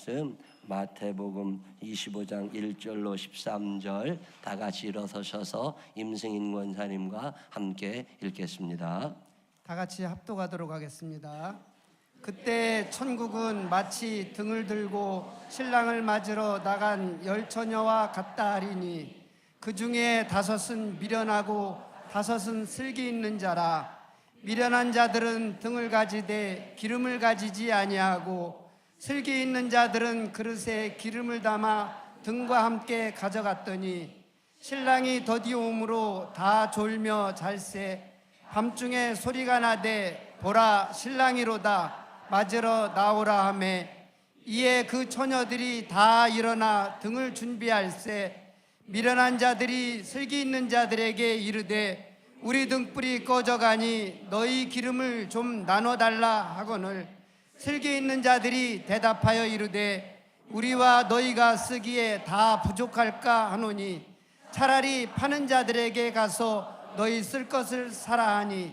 말씀 마태복음 25장 1절로 13절 다 같이 일어서셔서 임승인 권사님과 함께 읽겠습니다. 다 같이 합독하도록 하겠습니다. 그때 천국은 마치 등을 들고 신랑을 맞으러 나간 10처녀와 같다 하리니 그 중에 5은 미련하고 5은 슬기 있는 자라. 미련한 자들은 등을 가지되 기름을 가지지 아니하고 슬기 있는 자들은 그릇에 기름을 담아 등과 함께 가져갔더니 신랑이 더디 오므로 다 졸며 잘세. 밤중에 소리가 나되 보라 신랑이로다 맞으러 나오라 하매 이에 그 처녀들이 다 일어나 등을 준비할세. 미련한 자들이 슬기 있는 자들에게 이르되 우리 등불이 꺼져가니 너희 기름을 좀 나눠달라 하거늘 슬기 있는 자들이 대답하여 이르되 우리와 너희가 쓰기에 다 부족할까 하노니 차라리 파는 자들에게 가서 너희 쓸 것을 사라 하니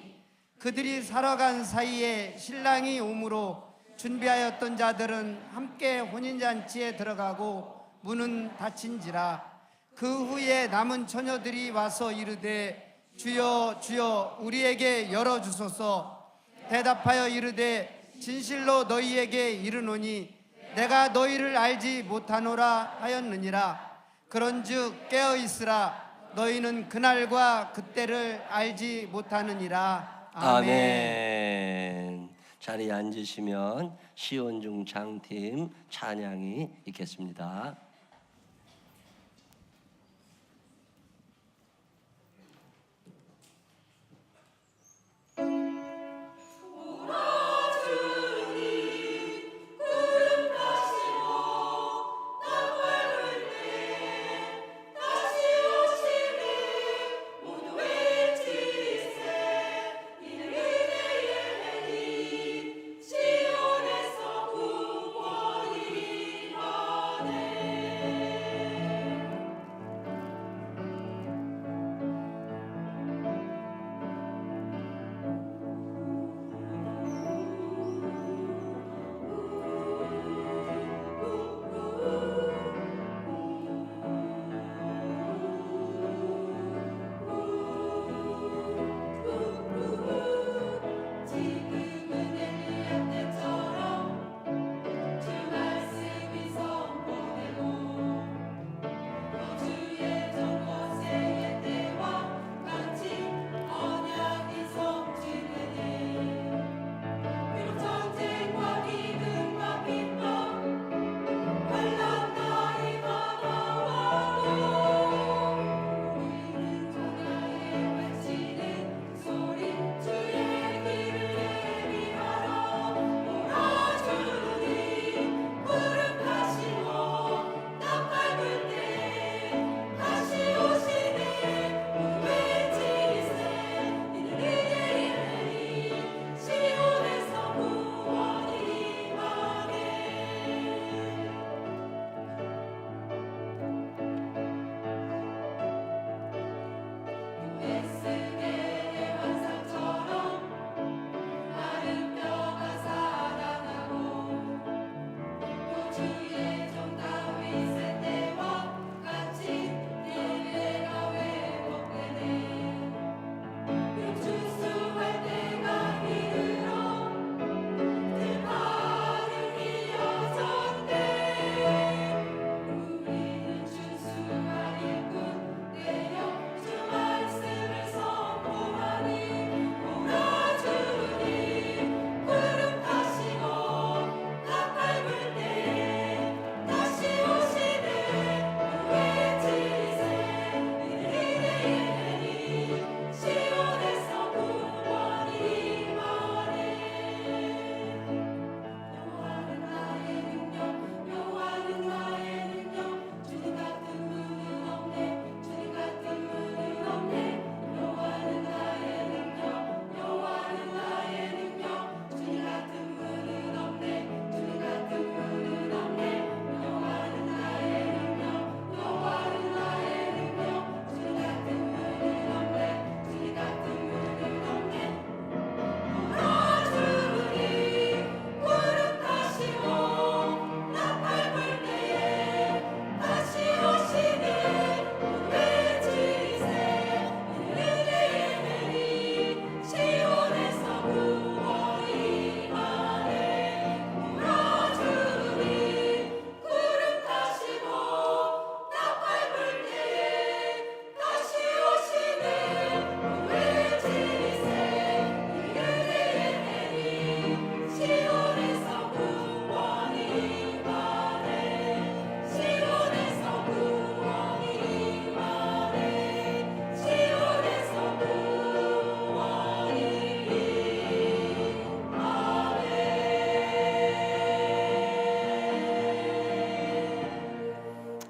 그들이 사러 간 사이에 신랑이 오므로 준비하였던 자들은 함께 혼인잔치에 들어가고 문은 닫힌지라. 그 후에 남은 처녀들이 와서 이르되 주여 주여 우리에게 열어주소서. 대답하여 이르되 진실로 너희에게 이르노니 내가 너희를 알지 못하노라 하였느니라. 그런즉 깨어있으라. 너희는 그날과 그때를 알지 못하느니라. 아멘. 자리에 앉으시면 시온중 장팀 찬양이 있겠습니다.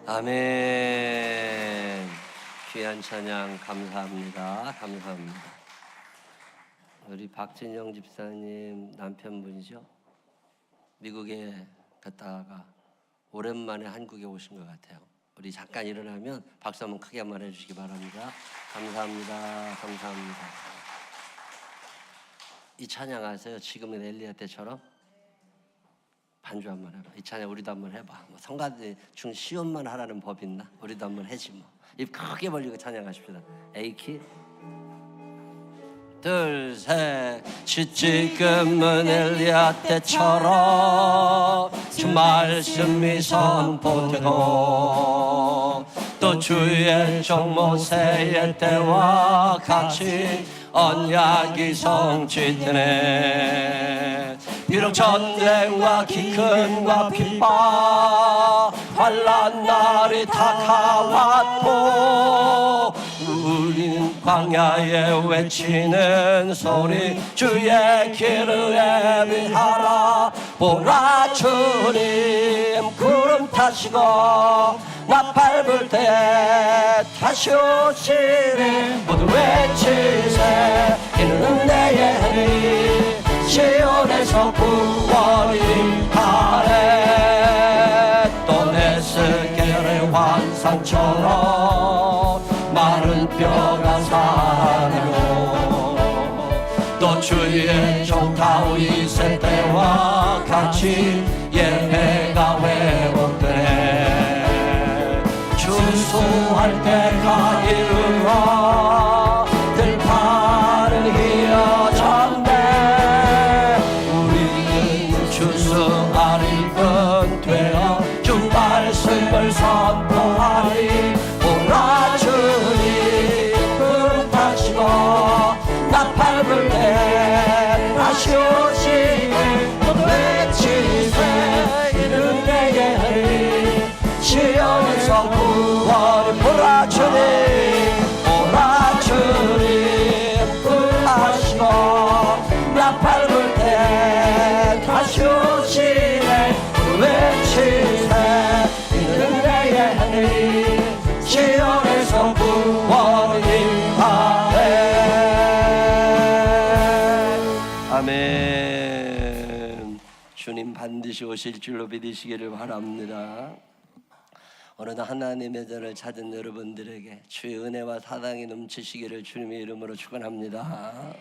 아멘. 귀한 찬양 감사합니다. 감사합니다. 우리 박진영 집사님 남편분이죠? 미국에 갔다가 오랜만에 한국에 오신 것 같아요. 우리 잠깐 일어나면 박수 한번 크게 한번 해주시기 바랍니다. 감사합니다. 감사합니다. 이 찬양 아세요? 지금의 엘리야 때처럼 반주 한번 해봐. 이 찬양 우리도 한번 해봐. 뭐 성가대 중 시온만 하라는 법 있나? 우리도 한번 해지 뭐. 입 크게 벌리고 찬양하십시다. A키 둘, 셋. 지금은 엘리야 때처럼 주 말씀이 선포되고 또 주의 종 모세의 때와 같이 언약이 성취되네. 비록 전쟁과 기근과 핍박 환난 날이 다가왔고 우린 광야에 외치는 소리 주의 길을 예비하라. 보라 주님 구름 타시고 나팔 불 때 다시 오시리. 모두 외치세 이는 내의 해리 시온에서 구원이 임하네. 또 에스겔의 환상처럼 마른 뼈가 살아나요. 또 주의 종 다윗의 때와 같이 예배가 회복되네. 추수할 때가 이르러 들판은 휘어졌네. 우리는 추수할 일꾼 되어 주 말씀을 선포하리. 오라 주님 구름 타시고 나팔 불 때 다시 오시니 모두 외치세 이는 내게 하리. 시온에서 구원이. 보라 주님 보라 주님 구름 타시고 나팔 불 때 다시 오시네. 모두 외치세 이는 내게 하리. 시온에서 구원이 임하네. 아멘. 주님 반드시 오실 줄로 믿으시기를 바랍니다. 오늘 하나님의 전을 찾은 여러분들에게 주의 은혜와 사랑이 넘치시기를 주님의 이름으로 축원합니다.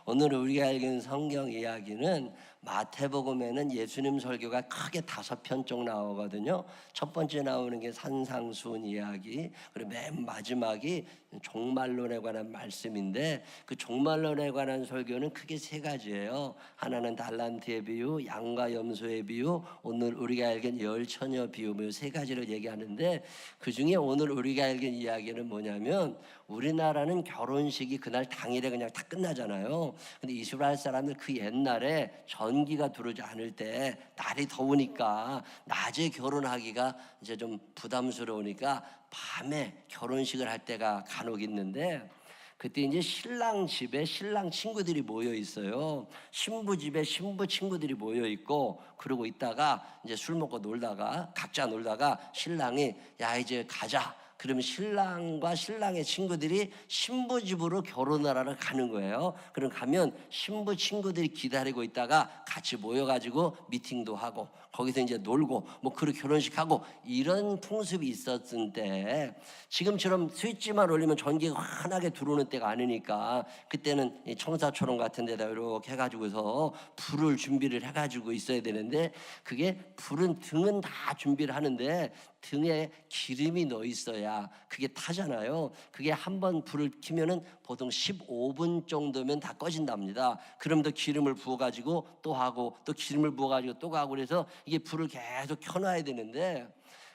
오늘 우리가 읽은 성경 이야기는 마태복음에는 예수님 설교가 크게 5편 쪽 나오거든요. 첫 번째 나오는 게 산상수훈 이야기, 그리고 맨 마지막이 종말론에 관한 말씀인데 그 종말론에 관한 설교는 크게 3가지예요. 하나는 달란트의 비유, 양과 염소의 비유, 오늘 우리가 읽은 열처녀 비유, 뭐 3가지를 얘기하는데 그 중에 오늘 우리가 읽은 이야기는 뭐냐면 우리나라는 결혼식이 그날 당일에 그냥 다 끝나잖아요. 근데 이스라엘 사람들 그 옛날에 전기가 들어오지 않을 때 날이 더우니까 낮에 결혼하기가 이제 좀 부담스러우니까 밤에 결혼식을 할 때가 간혹 있는데 그때 이제 신랑 집에 신랑 친구들이 모여 있어요. 신부 집에 신부 친구들이 모여 있고 그러고 있다가 이제 술 먹고 놀다가 각자 놀다가 신랑이 야 이제 가자. 그러면 신랑과 신랑의 친구들이 신부 집으로 결혼을 하러 가는 거예요. 그럼 가면 신부 친구들이 기다리고 있다가 같이 모여가지고 미팅도 하고 거기서 이제 놀고 뭐 그렇게 결혼식하고 이런 풍습이 있었을 때 지금처럼 스위치만 올리면 전기가 환하게 들어오는 때가 아니니까 그때는 청사초롱 같은 데다 이렇게 해가지고서 불을 준비를 해가지고 있어야 되는데 그게 불은 등은 다 준비를 하는데 등에 기름이 넣어 있어야 그게 타잖아요. 그게 한번 불을 켜면은 보통 15분 정도면 다 꺼진답니다. 그럼 더 기름을 부어가지고 또 하고 또 기름을 부어가지고 또 가고 그래서 이게 불을 계속 켜놔야 되는데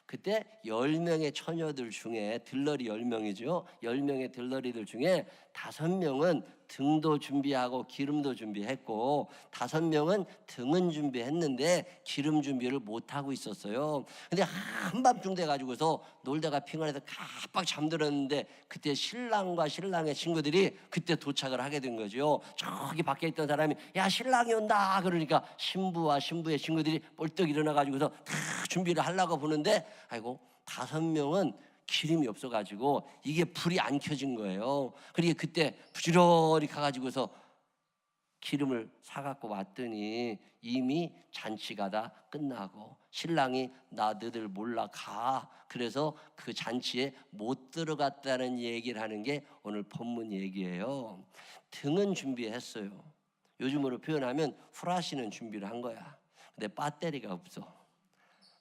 그때 10명의 처녀들 중에 들러리 10명이죠. 10명의 들러리들 중에 5명은 등도 준비하고 기름도 준비했고 5명은 등은 준비했는데 기름 준비를 못하고 있었어요. 근데 한밤중 돼가지고서 놀다가 피곤해서 깜빡 잠들었는데 그때 신랑과 신랑의 친구들이 그때 도착을 하게 된 거죠. 저기 밖에 있던 사람이 야 신랑이 온다 그러니까 신부와 신부의 친구들이 벌떡 일어나가지고서 다 준비를 하려고 보는데 아이고 5명은 기름이 없어가지고 이게 불이 안 켜진 거예요. 그러니까 그때 부지런히 가가지고서 기름을 사갖고 왔더니 이미 잔치가 다 끝나고 신랑이 나 너들 몰라 가. 그래서 그 잔치에 못 들어갔다는 얘기를 하는 게 오늘 본문 얘기예요. 등은 준비했어요. 요즘으로 표현하면 후라시는 준비를 한 거야. 근데 배터리가 없어.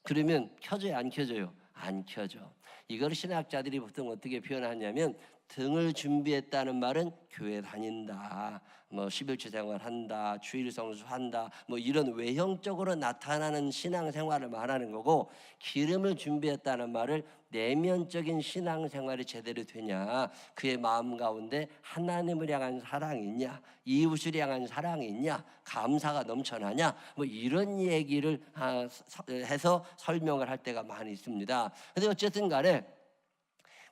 그러면 켜져요 안 켜져요? 안 켜져. 이걸 신학자들이 보통 어떻게 표현하냐면 등을 준비했다는 말은 교회 다닌다, 뭐 11주 생활한다, 주일 성수한다, 뭐 이런 외형적으로 나타나는 신앙생활을 말하는 거고, 기름을 준비했다는 말을 내면적인 신앙생활이 제대로 되냐, 그의 마음 가운데 하나님을 향한 사랑이 있냐, 이웃을 향한 사랑이 있냐, 감사가 넘쳐나냐, 뭐 이런 얘기를 해서 설명을 할 때가 많이 있습니다. 근데 어쨌든 간에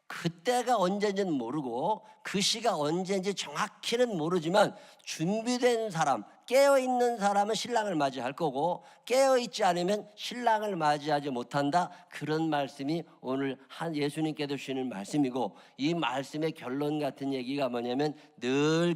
그때가 언제인지는 모르고 그 시가 언제인지 정확히는 모르지만 준비된 사람, 깨어있는 사람은 신랑을 맞이할 거고 깨어있지 않으면 신랑을 맞이하지 못한다. 그런 말씀이 오늘 예수님께서 주시는 말씀이고, 이 말씀의 결론 같은 얘기가 뭐냐면 늘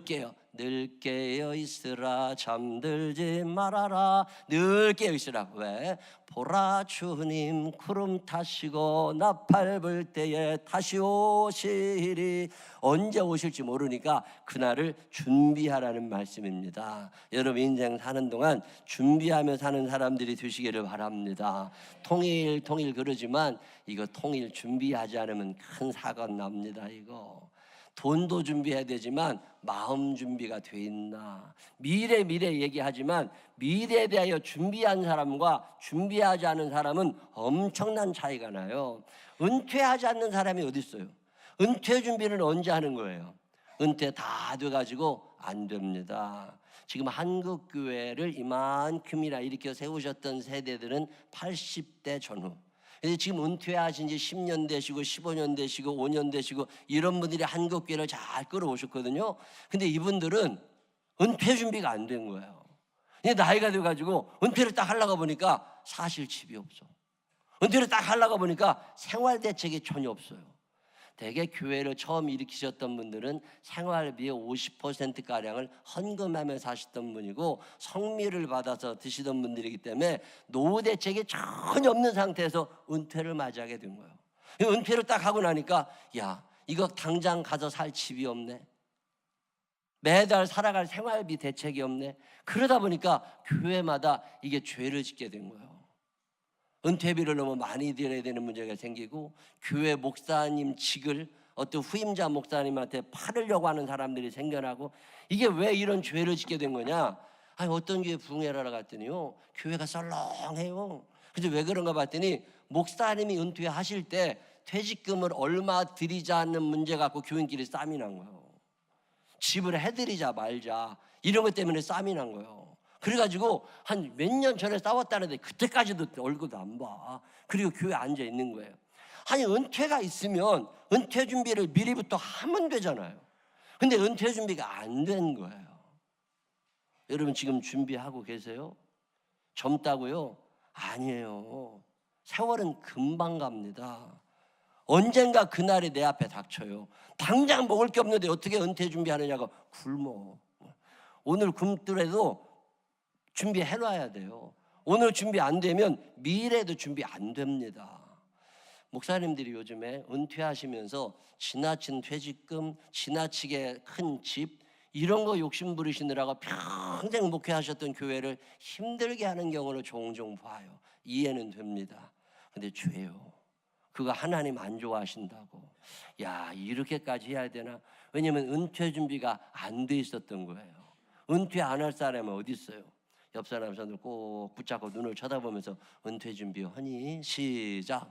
깨어 있으라, 잠들지 말아라. 늘 깨어 있으라. 왜? 보라 주님 구름 타시고 나팔 불 때에 다시 오시리. 언제 오실지 모르니까 그날을 준비하라는 말씀입니다. 여러분 인생 사는 동안 준비하며 사는 사람들이 되시기를 바랍니다. 통일 그러지만 이거 통일 준비하지 않으면 큰 사고가 납니다. 이거 돈도 준비해야 되지만 마음 준비가 돼 있나? 미래 얘기하지만 미래에 대하여 준비한 사람과 준비하지 않은 사람은 엄청난 차이가 나요. 은퇴하지 않는 사람이 어디 있어요? 은퇴 준비는 언제 하는 거예요? 은퇴 다 돼가지고 안 됩니다. 지금 한국 교회를 이만큼이나 일으켜 세우셨던 세대들은 80대 전후, 지금 은퇴하신 지 10년 되시고 15년 되시고 5년 되시고 이런 분들이 한국교회를 잘 끌어오셨거든요. 근데 이분들은 은퇴 준비가 안 된 거예요. 나이가 돼가지고 은퇴를 딱 하려고 보니까 사실 집이 없어. 은퇴를 딱 하려고 보니까 생활 대책이 전혀 없어요. 대개 교회를 처음 일으키셨던 분들은 생활비의 50%가량을 헌금하며 사셨던 분이고 성미를 받아서 드시던 분들이기 때문에 노후 대책이 전혀 없는 상태에서 은퇴를 맞이하게 된 거예요. 은퇴를 딱 하고 나니까 야, 이거 당장 가서 살 집이 없네, 매달 살아갈 생활비 대책이 없네. 그러다 보니까 교회마다 이게 죄를 짓게 된 거예요. 은퇴비를 너무 많이 드려야 되는 문제가 생기고, 교회 목사님직을 어떤 후임자 목사님한테 팔으려고 하는 사람들이 생겨나고, 이게 왜 이런 죄를 짓게 된 거냐? 아니 어떤 교회 부흥회라고 갔더니요, 교회가 썰렁해요. 그래서 왜 그런가 봤더니 목사님이 은퇴하실 때 퇴직금을 얼마 드리자는 문제 갖고 교인끼리 싸움이 난 거예요. 집을 해드리자 말자 이런 것 때문에 싸움이 난 거예요. 그래가지고 한 몇 년 전에 싸웠다는데 그때까지도 얼굴도 안 봐. 그리고 교회에 앉아 있는 거예요. 아니 은퇴가 있으면 은퇴 준비를 미리부터 하면 되잖아요. 근데 은퇴 준비가 안 된 거예요. 여러분 지금 준비하고 계세요? 젊다고요? 아니에요. 세월은 금방 갑니다. 언젠가 그날이 내 앞에 닥쳐요. 당장 먹을 게 없는데 어떻게 은퇴 준비하느냐고 굶어. 오늘 굶더라도 준비해놔야 돼요. 오늘 준비 안 되면 미래도 준비 안 됩니다. 목사님들이 요즘에 은퇴하시면서 지나친 퇴직금, 지나치게 큰 집 이런 거 욕심 부리시느라고 평생 목회하셨던 교회를 힘들게 하는 경우를 종종 봐요. 이해는 됩니다. 근데 죄요. 그거 하나님 안 좋아하신다고. 야, 이렇게까지 해야 되나? 왜냐면 은퇴 준비가 안 돼 있었던 거예요. 은퇴 안 할 사람은 어디 있어요? 옆 사람 손을 꼭 붙잡고 눈을 쳐다보면서 은퇴 준비하니? 시작.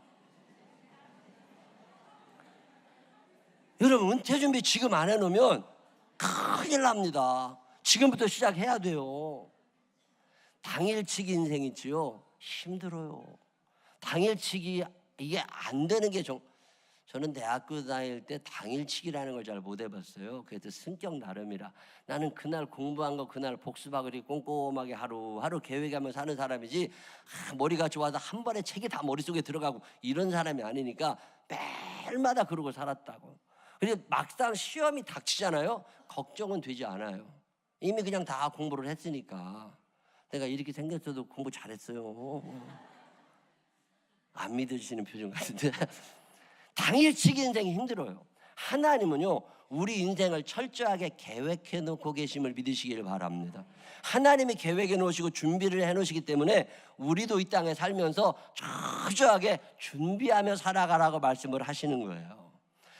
여러분 은퇴 준비 지금 안 해놓으면 큰일 납니다. 지금부터 시작해야 돼요. 당일치기 인생이지요. 힘들어요. 당일치기 이게 안 되는 게 저는 대학교 다닐 때 당일치기라는 걸 잘 못 해봤어요. 그래도 성격 나름이라 나는 그날 공부한 거 그날 복습하고 꼼꼼하게 하루하루 계획하며 사는 사람이지 머리가 좋아서 한 번에 책이 다 머릿속에 들어가고 이런 사람이 아니니까 매일마다 그러고 살았다고. 그리고 막상 시험이 닥치잖아요. 걱정은 되지 않아요. 이미 그냥 다 공부를 했으니까. 내가 이렇게 생겼어도 공부 잘했어요. 안 믿으시는 표정 같은데. 당일치기 인생이 힘들어요. 하나님은요 우리 인생을 철저하게 계획해 놓고 계심을 믿으시기를 바랍니다. 하나님이 계획해 놓으시고 준비를 해 놓으시기 때문에 우리도 이 땅에 살면서 철저하게 준비하며 살아가라고 말씀을 하시는 거예요.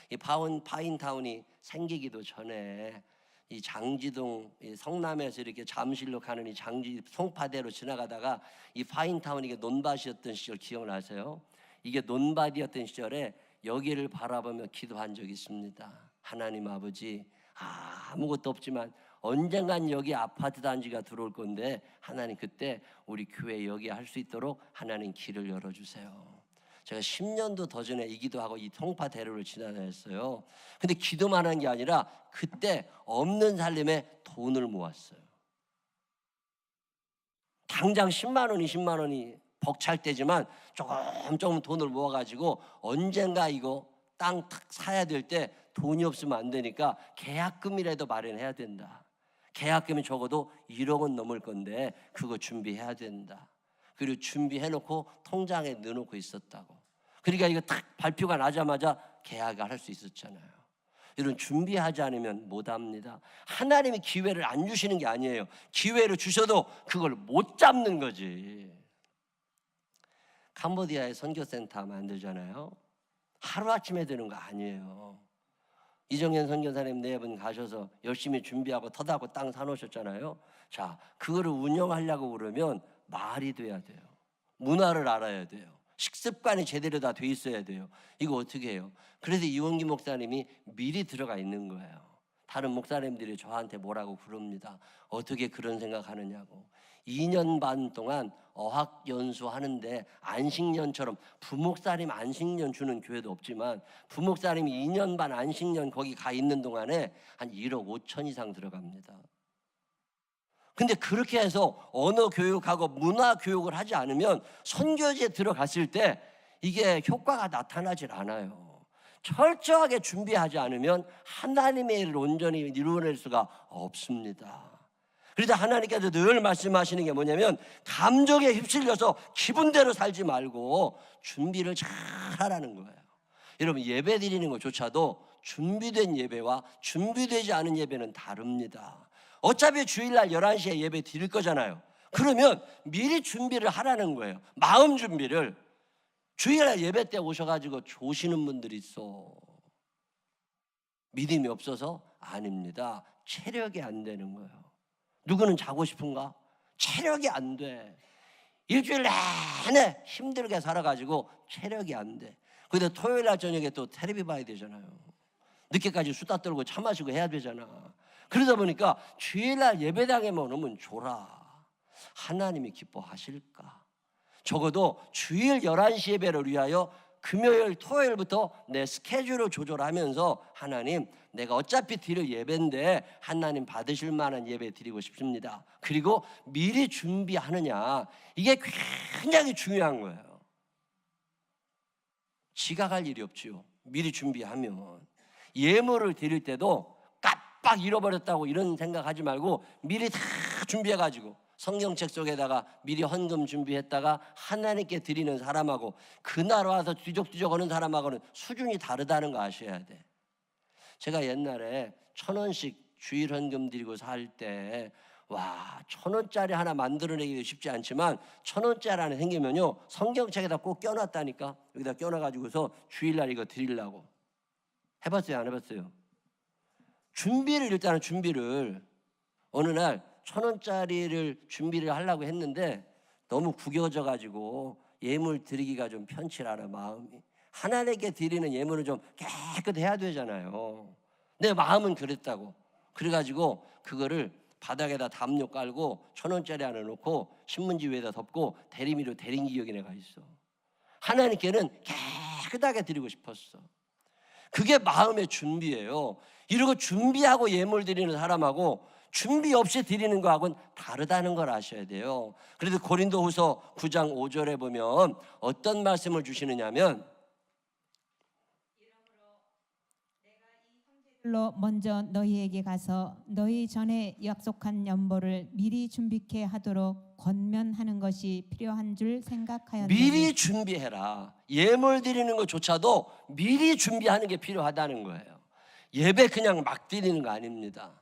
이 파인타운이 생기기도 전에 이 장지동 성남에서 이렇게 잠실로 가는 이 장지 송파대로 지나가다가 이 파인타운이 이게 논밭이었던 시절 기억나세요? 이게 논밭이었던 시절에 여기를 바라보며 기도한 적이 있습니다. 하나님 아버지, 아무것도 없지만 언젠간 여기 아파트 단지가 들어올 건데 하나님 그때 우리 교회 여기 할 수 있도록 하나님 길을 열어주세요. 제가 10년도 더 전에 이 기도하고 이 송파 대로를 지나다녔어요. 근데 기도만 한 게 아니라 그때 없는 살림에 돈을 모았어요. 당장 10만 원, 20만 원이 벅찰 때지만 조금 돈을 모아가지고 언젠가 이거 땅 사야 될 때 돈이 없으면 안 되니까 계약금이라도 마련해야 된다. 계약금이 적어도 1억 원 넘을 건데 그거 준비해야 된다. 그리고 준비해놓고 통장에 넣어놓고 있었다고. 그러니까 이거 딱 발표가 나자마자 계약을 할 수 있었잖아요. 이런 준비하지 않으면 못합니다. 하나님이 기회를 안 주시는 게 아니에요. 기회를 주셔도 그걸 못 잡는 거지. 캄보디아에 선교센터 만들잖아요. 하루아침에 되는 거 아니에요. 이정현 선교사님 4분 가셔서 열심히 준비하고 터다고 땅 사놓으셨잖아요. 자, 그거를 운영하려고 그러면 말이 돼야 돼요. 문화를 알아야 돼요. 식습관이 제대로 다 돼 있어야 돼요. 이거 어떻게 해요? 그래서 이원기 목사님이 미리 들어가 있는 거예요. 다른 목사님들이 저한테 뭐라고 그럽니다. 어떻게 그런 생각하느냐고. 2년 반 동안 어학연수 하는데 안식년처럼 부목사님 안식년 주는 교회도 없지만 부목사님이 2년 반 안식년 거기 가 있는 동안에 한 1억 5천 이상 들어갑니다. 근데 그렇게 해서 언어 교육하고 문화 교육을 하지 않으면 선교지에 들어갔을 때 이게 효과가 나타나질 않아요. 철저하게 준비하지 않으면 하나님의 일을 온전히 이루어낼 수가 없습니다. 그래서 하나님께서 늘 말씀하시는 게 뭐냐면 감정에 휩쓸려서 기분대로 살지 말고 준비를 잘 하라는 거예요. 여러분 예배 드리는 것조차도 준비된 예배와 준비되지 않은 예배는 다릅니다. 어차피 주일날 11시에 예배 드릴 거잖아요. 그러면 미리 준비를 하라는 거예요. 마음 준비를. 주일날 예배 때 오셔가지고 조시는 분들이 있어. 믿음이 없어서? 아닙니다. 체력이 안 되는 거예요. 누구는 자고 싶은가? 체력이 안 돼. 일주일 내내 힘들게 살아가지고 체력이 안 돼. 근데 토요일날 저녁에 또 텔레비 봐야 되잖아요. 늦게까지 수다 떨고 차 마시고 해야 되잖아. 그러다 보니까 주일날 예배당에만 오면 졸아. 하나님이 기뻐하실까? 적어도 주일 11시 예배를 위하여 금요일, 토요일부터 내 스케줄을 조절하면서 하나님 내가 어차피 드릴 예배인데 하나님 받으실 만한 예배 드리고 싶습니다. 그리고 미리 준비하느냐 이게 굉장히 중요한 거예요. 지각할 일이 없지요. 미리 준비하면. 예물을 드릴 때도 깜빡 잃어버렸다고 이런 생각하지 말고 미리 다 준비해가지고 성경책 속에다가 미리 헌금 준비했다가 하나님께 드리는 사람하고 그날 와서 뒤적뒤적 하는 사람하고는 수준이 다르다는 거 아셔야 돼. 제가 옛날에 1,000원씩 주일 헌금 드리고 살 때 와 1,000원짜리 하나 만들어내기도 쉽지 않지만 1,000원짜리 하나 생기면요 성경책에다 꼭 껴놨다니까. 여기다 껴놔가지고서 주일날 이거 드리려고. 해봤어요 안 해봤어요? 일단은 준비를 어느 날 1,000원짜리를 준비를 하려고 했는데 너무 구겨져가지고 예물 드리기가 좀 편치 않아 마음이. 하나님께 드리는 예물은 좀 깨끗해야 되잖아요. 내 마음은 그랬다고. 그래가지고 그거를 바닥에다 담요 깔고 1,000원짜리 하나 놓고 신문지 위에다 덮고 대리미로 데린 기억이 내가 있어. 하나님께는 깨끗하게 드리고 싶었어. 그게 마음의 준비예요. 이러고 준비하고 예물 드리는 사람하고 준비 없이 드리는 거하고는 다르다는 걸 아셔야 돼요. 그래도 고린도후서 9장 5절에 보면 어떤 말씀을 주시느냐면, 로 먼저 너희에게 가서 너희 전에 약속한 연보를 미리 준비케 하도록 권면하는 것이 필요한 줄 생각하였노니. 미리 준비해라. 예물 드리는 것조차도 미리 준비하는 게 필요하다는 거예요. 예배 그냥 막 드리는 거 아닙니다.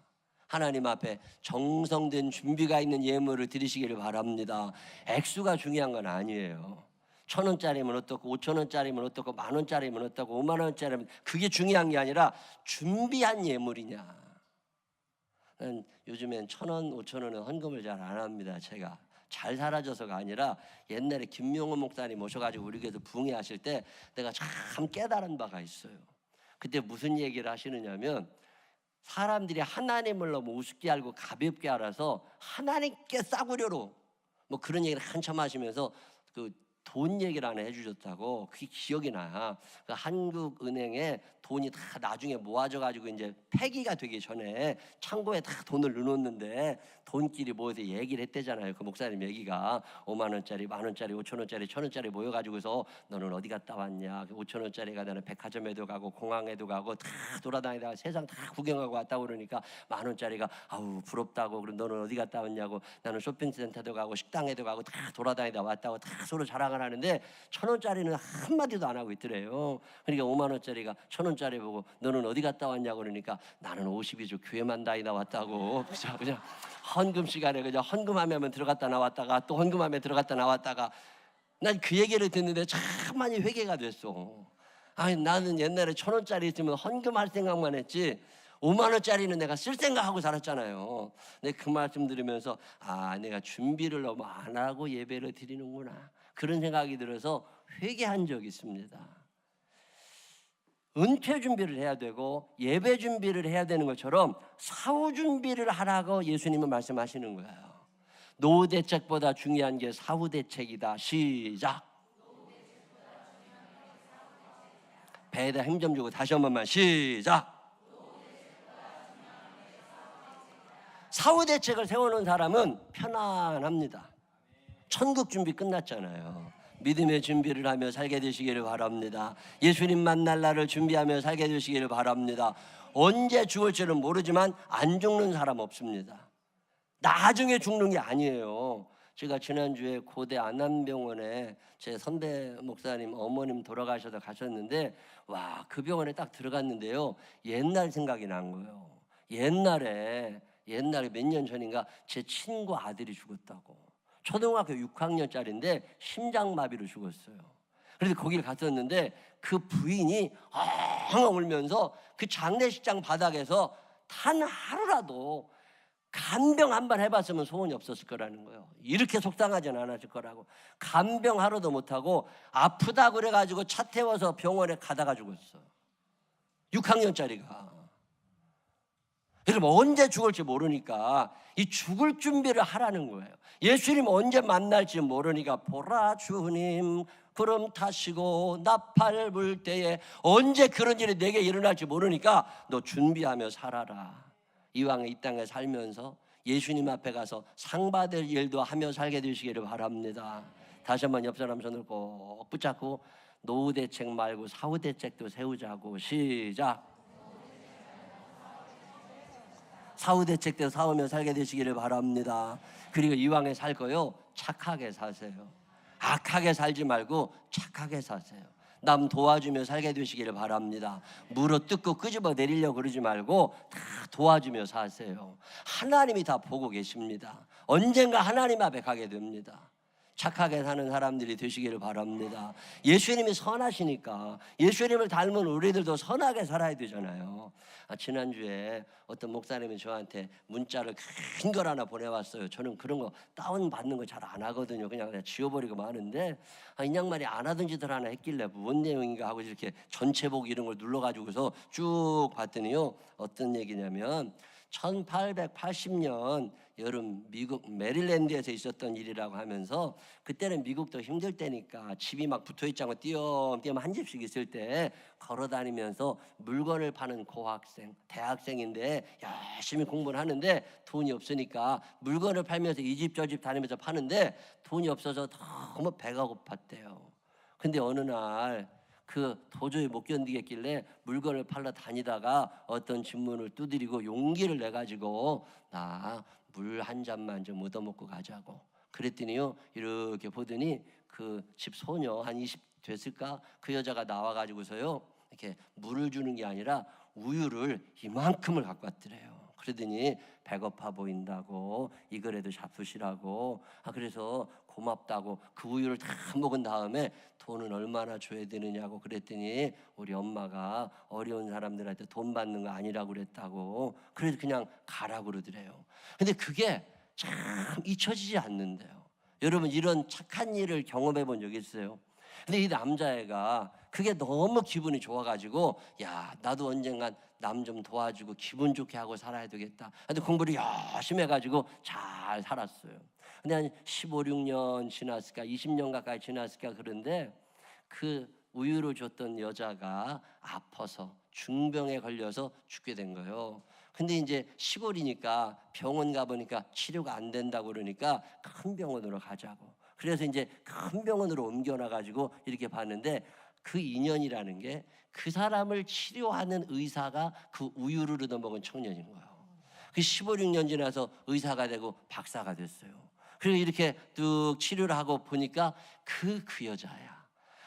하나님 앞에 정성된 준비가 있는 예물을 드리시기를 바랍니다. 액수가 중요한 건 아니에요. 1,000원짜리면 어떻고 5,000원짜리면 어떻고 10,000원짜리면 어떻고 50,000원짜리면 그게 중요한 게 아니라 준비한 예물이냐. 요즘엔 1,000원, 5,000원은 헌금을 잘 안 합니다. 제가 잘 사라져서가 아니라 옛날에 김명호 목사님 모셔가지고 우리 교회에서 부흥회 하실 때 내가 참 깨달은 바가 있어요. 그때 무슨 얘기를 하시느냐면, 사람들이 하나님을 너무 우습게 알고 가볍게 알아서 하나님께 싸구려로 뭐 그런 얘기를 한참 하시면서 돈 얘기를 하나 해주셨다고. 그게 기억이 나. 한국은행에 돈이 다 나중에 모아져가지고 이제 폐기가 되기 전에 창고에 다 돈을 넣어놓는데 돈끼리 모여서 얘기를 했대잖아요. 그 목사님 얘기가 5만원짜리, 만원짜리, 5천원짜리, 1,000원짜리 모여가지고서 너는 어디 갔다 왔냐. 5천원짜리가 나는 백화점에도 가고 공항에도 가고 다 돌아다니다가 세상 다 구경하고 왔다고 그러니까 만원짜리가 아우 부럽다고. 그럼 너는 어디 갔다 왔냐고. 나는 쇼핑센터도 가고 식당에도 가고 다 돌아다니다 왔다고 다 서로 자랑을 하는데 1,000원짜리는 한마디도 안 하고 있더래요. 그러니까 5만원짜리가 1,000원짜리 보고 너는 어디 갔다 왔냐고 그러니까 나는 52주 교회만 다니다 왔다고. 그냥 헌금 시간에 그냥 헌금하면 들어갔다 나왔다가 또 헌금하면 들어갔다 나왔다가. 난 그 얘기를 듣는데 참 많이 회개가 됐어. 아니 나는 옛날에 1,000원짜리 있으면 헌금할 생각만 했지 5만원짜리는 내가 쓸 생각하고 살았잖아요. 근데 그 말씀 들으면서 내가 준비를 너무 안 하고 예배를 드리는구나, 그런 생각이 들어서 회개한 적이 있습니다. 은퇴 준비를 해야 되고 예배 준비를 해야 되는 것처럼 사후 준비를 하라고 예수님은 말씀하시는 거예요. 노후 대책보다 중요한 게 사후 대책이다. 시작. 배에다 힘 좀 주고 다시 한 번만 시작. 사후 대책을 세우는 사람은 편안합니다. 천국 준비 끝났잖아요. 믿음의 준비를 하며 살게 되시기를 바랍니다. 예수님 만날 날을 준비하며 살게 되시기를 바랍니다. 언제 죽을지는 모르지만 안 죽는 사람 없습니다. 나중에 죽는 게 아니에요. 제가 지난주에 고대 안암병원에 제 선배 목사님 어머님 돌아가셔서 가셨는데 와, 그 병원에 딱 들어갔는데요, 옛날 생각이 난 거예요. 옛날에 몇 년 전인가 제 친구 아들이 죽었다고. 초등학교 6학년짜리인데 심장마비로 죽었어요. 그래서 거기를 갔었는데 그 부인이 엉엉 울면서 그 장례식장 바닥에서 단 하루라도 간병 한 번 해봤으면 소원이 없었을 거라는 거예요. 이렇게 속상하진 않았을 거라고. 간병 하루도 못하고 아프다 그래가지고 차 태워서 병원에 가다가 죽었어. 6학년짜리가. 여러분 언제 죽을지 모르니까 이 죽을 준비를 하라는 거예요. 예수님 언제 만날지 모르니까 보라 주님 구름 타시고 나팔 불 때에 언제 그런 일이 내게 일어날지 모르니까 너 준비하며 살아라. 이왕에 이 땅에 살면서 예수님 앞에 가서 상 받을 일도 하며 살게 되시기를 바랍니다. 다시 한번 옆 사람 손을 꼭 붙잡고 노후 대책 말고 사후 대책도 세우자고. 시작. 사후 대책도 사오며 살게 되시기를 바랍니다. 그리고 이왕에 살 거요, 착하게 사세요. 악하게 살지 말고 착하게 사세요. 남 도와주며 살게 되시기를 바랍니다. 물어 뜯고 끄집어 내리려고 그러지 말고 다 도와주며 사세요. 하나님이 다 보고 계십니다. 언젠가 하나님 앞에 가게 됩니다. 착하게 사는 사람들이 되시기를 바랍니다. 예수님이 선하시니까 예수님을 닮은 우리들도 선하게 살아야 되잖아요. 지난주에 어떤 목사님이 저한테 문자를 큰 걸 하나 보내왔어요. 저는 그런 거 다운받는 거 잘 안 하거든요. 그냥 지워버리고 마는데 이 양반이 안 하던 짓을 하나 했길래 뭔 내용인가 하고 이렇게 전체 보기 이런 걸 눌러가지고서 쭉 봤더니요, 어떤 얘기냐면 1880년 여름 미국 메릴랜드에서 있었던 일이라고 하면서, 그때는 미국도 힘들 때니까 집이 막 붙어있지 띄엄띄엄 한 집씩 있을 때 걸어다니면서 물건을 파는 고학생, 대학생인데 열심히 공부를 하는데 돈이 없으니까 물건을 팔면서 이 집 저 집 다니면서 파는데 돈이 없어서 너무 배가 고팠대요. 근데 어느 날 그 도저히 못 견디겠길래 물건을 팔러 다니다가 어떤 집문을 두드리고 용기를 내가지고 나 물 한 잔만 좀 얻어먹고 가자고 그랬더니요, 이렇게 보더니 그 집 소녀 한 20 됐을까? 그 여자가 나와가지고서요 이렇게 물을 주는 게 아니라 우유를 이만큼을 갖고 왔더래요. 그러더니 배고파 보인다고 이거라도 잡수시라고, 그래서 고맙다고 그 우유를 다 먹은 다음에 돈은 얼마나 줘야 되느냐고 그랬더니 우리 엄마가 어려운 사람들한테 돈 받는 거 아니라고 그랬다고, 그래서 그냥 가라고 그러더래요. 근데 그게 참 잊혀지지 않는데요. 여러분, 이런 착한 일을 경험해 본 적 있어요? 근데 이 남자애가 그게 너무 기분이 좋아가지고, 야, 나도 언젠간 남 좀 도와주고 기분 좋게 하고 살아야 되겠다. 근데 공부를 열심히 해가지고 잘 살았어요. 근데 한 15, 16년 지났을까, 20년 가까이 지났을까, 그런데 그 우유를 줬던 여자가 아파서 중병에 걸려서 죽게 된 거예요. 근데 이제 시골이니까 병원 가보니까 치료가 안 된다고 그러니까 큰 병원으로 가자고. 그래서 이제 큰 병원으로 옮겨놔가지고 이렇게 봤는데, 그 인연이라는 게 그 사람을 치료하는 의사가 그 우유를 얻어먹은 청년인 거예요. 그 15, 16년 지나서 의사가 되고 박사가 됐어요. 그리고 이렇게 뚝 치료를 하고 보니까 그 여자야.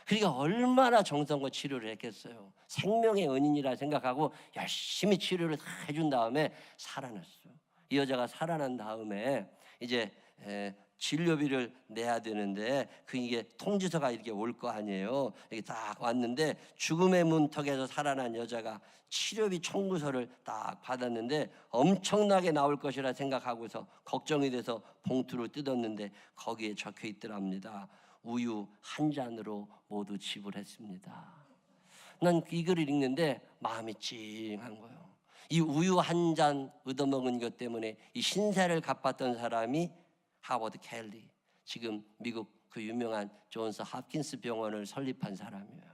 그러니까 얼마나 정성과 치료를 했겠어요. 생명의 은인이라 생각하고 열심히 치료를 다 해준 다음에 살아났어요. 이 여자가 살아난 다음에 이제 진료비를 내야 되는데 이게 통지서가 이렇게 올 거 아니에요. 이게 딱 왔는데 죽음의 문턱에서 살아난 여자가 치료비 청구서를 딱 받았는데 엄청나게 나올 것이라 생각하고서 걱정이 돼서 봉투를 뜯었는데 거기에 적혀 있더랍니다. 우유 한 잔으로 모두 지불했습니다. 난 이 글을 읽는데 마음이 찡한 거예요. 이 우유 한 잔 얻어먹은 것 때문에 이 신세를 갚았던 사람이 하워드 켈리, 지금 미국 그 유명한 존스 홉킨스 병원을 설립한 사람이에요.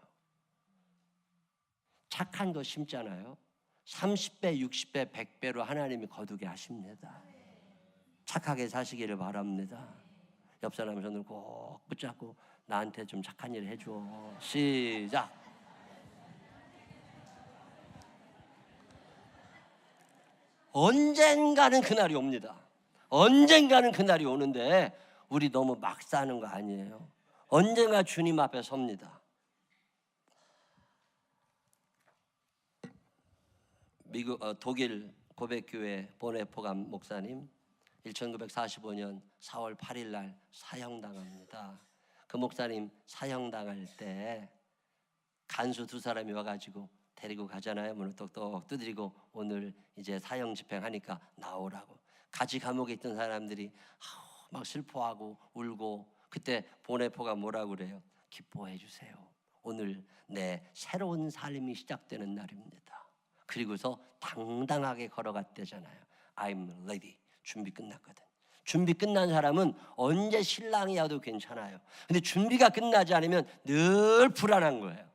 착한 거 심잖아요. 30배, 60배, 100배로 하나님이 거두게 하십니다. 착하게 사시기를 바랍니다. 옆 사람 손을 꼭 붙잡고 나한테 좀 착한 일 해줘. 시작. 언젠가는 그날이 옵니다. 언젠가는 그날이 오는데 우리 너무 막 사는 거 아니에요. 언젠가 주님 앞에 섭니다. 미국 독일 고백교회 보네포감 목사님 1945년 4월 8일 날 사형당합니다. 그 목사님 사형당할 때 간수 두 사람이 와가지고 데리고 가잖아요. 문을 똑똑 두드리고 오늘 이제 사형 집행하니까 나오라고. 같이 감옥에 있던 사람들이 막 슬퍼하고 울고, 그때 보네포가 뭐라고 그래요? 기뻐해 주세요. 오늘 내 새로운 삶이 시작되는 날입니다. 그리고서 당당하게 걸어갔대잖아요. I'm ready. 준비 끝났거든. 준비 끝난 사람은 언제 신랑이 와도 괜찮아요. 근데 준비가 끝나지 않으면 늘 불안한 거예요.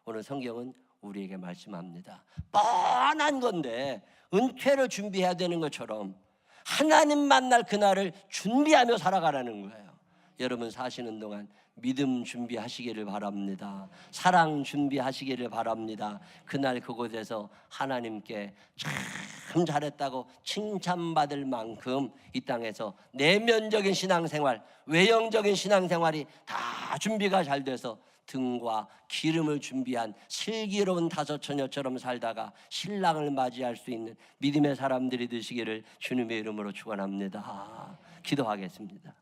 오늘 성경은 우리에게 말씀합니다. 뻔한 건데 은퇴를 준비해야 되는 것처럼 하나님 만날 그날을 준비하며 살아가라는 거예요. 여러분 사시는 동안 믿음 준비하시기를 바랍니다. 사랑 준비하시기를 바랍니다. 그날 그곳에서 하나님께 참 잘했다고 칭찬받을 만큼 이 땅에서 내면적인 신앙생활, 외형적인 신앙생활이 다 준비가 잘 돼서 등과 기름을 준비한 슬기로운 다섯 처녀처럼 살다가 신랑을 맞이할 수 있는 믿음의 사람들이 되시기를 주님의 이름으로 축원합니다. 기도하겠습니다.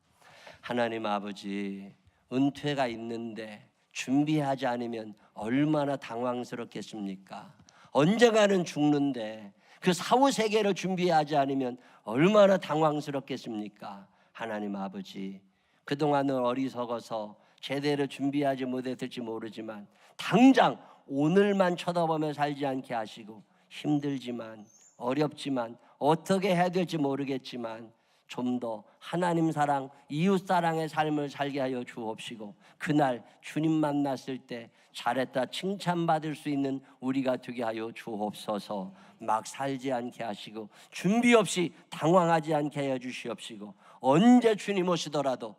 하나님 아버지, 은퇴가 있는데 준비하지 않으면 얼마나 당황스럽겠습니까? 언젠가는 죽는데 그 사후세계를 준비하지 않으면 얼마나 당황스럽겠습니까? 하나님 아버지, 그동안은 어리석어서 제대로 준비하지 못했을지 모르지만 당장 오늘만 쳐다보며 살지 않게 하시고 힘들지만 어렵지만 어떻게 해야 될지 모르겠지만 좀 더 하나님 사랑, 이웃 사랑의 삶을 살게 하여 주옵시고, 그날 주님 만났을 때 잘했다 칭찬받을 수 있는 우리가 되게 하여 주옵소서. 막 살지 않게 하시고 준비 없이 당황하지 않게 하여 주시옵시고, 언제 주님 오시더라도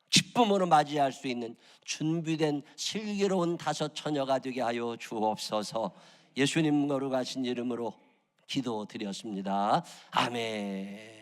기쁨으로 맞이할 수 있는 준비된 슬기로운 다섯 처녀가 되게 하여 주옵소서. 예수님 거룩하신 이름으로 기도드렸습니다. 아멘.